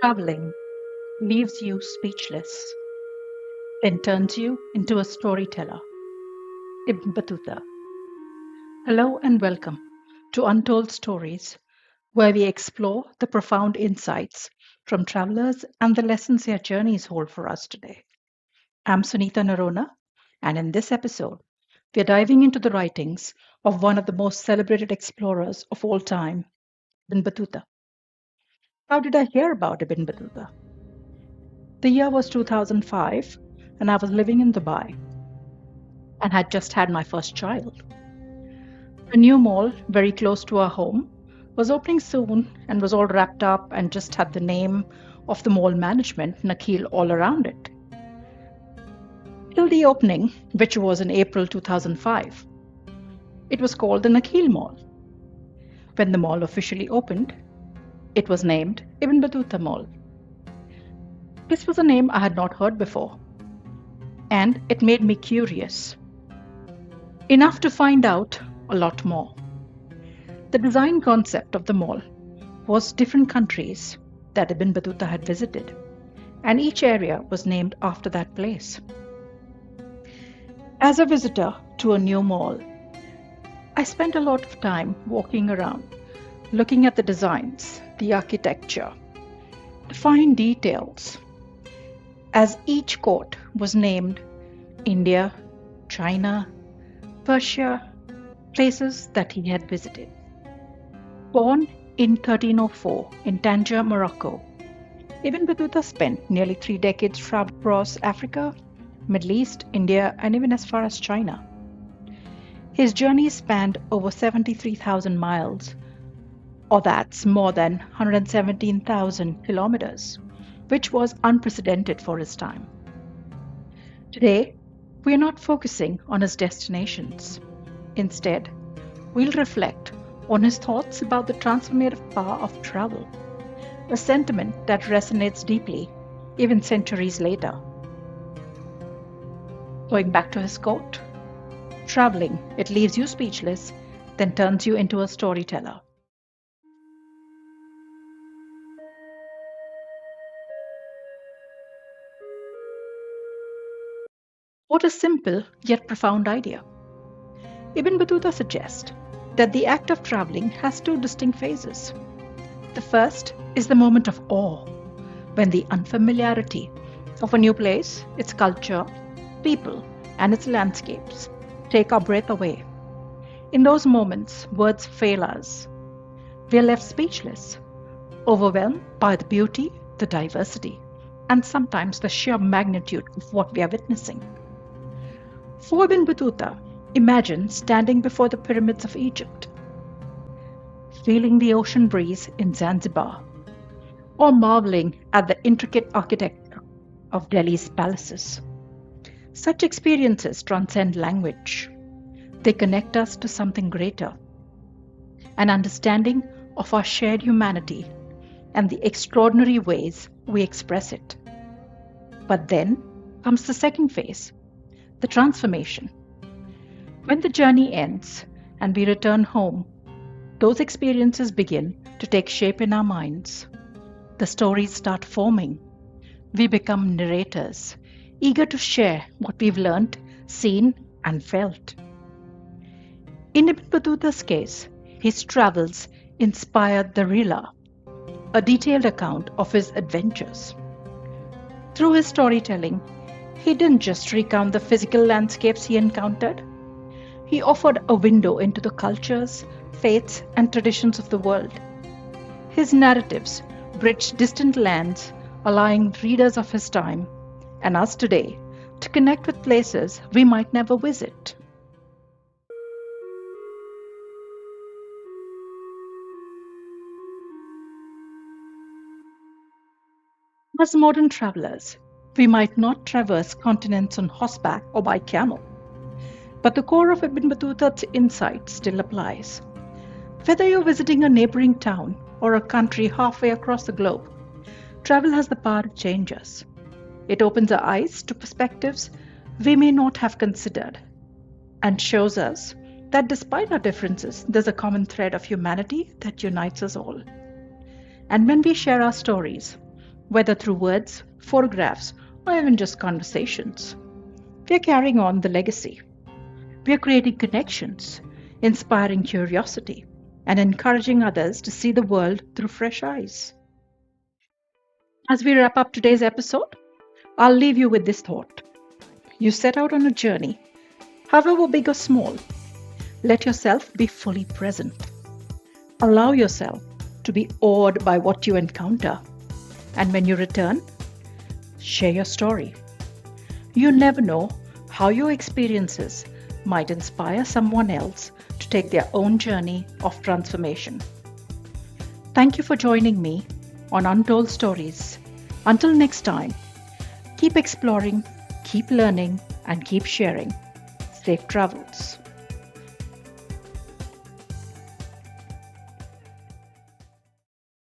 Traveling leaves you speechless, then turns you into a storyteller. Ibn Battuta. Hello and welcome to Untold Stories, where we explore the profound insights from travelers and the lessons their journeys hold for us today. I'm Sunita Narona, and in this episode, we are diving into the writings of one of the most celebrated explorers of all time, Ibn Battuta. How did I hear about Ibn Battuta? The year was 2005, and I was living in Dubai and had just had my first child. A new mall very close to our home was opening soon and was all wrapped up and just had the name of the mall management, Nakheel, all around it. Till the opening, which was in April 2005, it was called the Nakheel Mall. When the mall officially opened, it was named Ibn Battuta Mall. This was a name I had not heard before, and it made me curious. Enough to find out a lot more. The design concept of the mall was different countries that Ibn Battuta had visited, and each area was named after that place. As a visitor to a new mall, I spent a lot of time walking around, looking at the designs, the architecture, the fine details, as each court was named India, China, Persia, places that he had visited. Born in 1304 in Tangier, Morocco, Ibn Battuta spent nearly 3 decades traveling across Africa, Middle East, India, and even as far as China. His journey spanned over 73,000 miles, or that's more than 117,000 kilometers, which was unprecedented for his time. Today, we are not focusing on his destinations. Instead, we'll reflect on his thoughts about the transformative power of travel, a sentiment that resonates deeply even centuries later. Going back to his quote, traveling, it leaves you speechless, then turns you into a storyteller. What a simple yet profound idea. Ibn Battuta suggests that the act of traveling has two distinct phases. The first is the moment of awe, when the unfamiliarity of a new place, its culture, people, and its landscapes take our breath away. In those moments, words fail us. We are left speechless, overwhelmed by the beauty, the diversity, and sometimes the sheer magnitude of what we are witnessing. For Ibn Battuta, imagine standing before the pyramids of Egypt, feeling the ocean breeze in Zanzibar, or marveling at the intricate architecture of Delhi's palaces. Such experiences transcend language. They connect us to something greater, an understanding of our shared humanity and the extraordinary ways we express it. But then comes the second phase, the transformation. When the journey ends and we return home, those experiences begin to take shape in our minds. The stories start forming. We become narrators, eager to share what we've learned, seen, and felt. In Ibn Battuta's case, his travels inspired the Rila, a detailed account of his adventures. Through his storytelling, he didn't just recount the physical landscapes he encountered, he offered a window into the cultures, faiths, and traditions of the world. His narratives bridged distant lands, allowing readers of his time and us today to connect with places we might never visit. As modern travelers, we might not traverse continents on horseback or by camel, but the core of Ibn Battuta's insight still applies. Whether you're visiting a neighboring town or a country halfway across the globe, travel has the power to change us. It opens our eyes to perspectives we may not have considered and shows us that despite our differences, there's a common thread of humanity that unites us all. And when we share our stories, whether through words, photographs, or even just conversations. We are carrying on the legacy. We are creating connections, inspiring curiosity, and encouraging others to see the world through fresh eyes. As we wrap up today's episode, I'll leave you with this thought. You set out on a journey, however big or small. Let yourself be fully present. Allow yourself to be awed by what you encounter. And when you return, share your story. You never know how your experiences might inspire someone else to take their own journey of transformation. Thank you for joining me on Untold Stories. Until next time, keep exploring, keep learning, and keep sharing. Safe travels.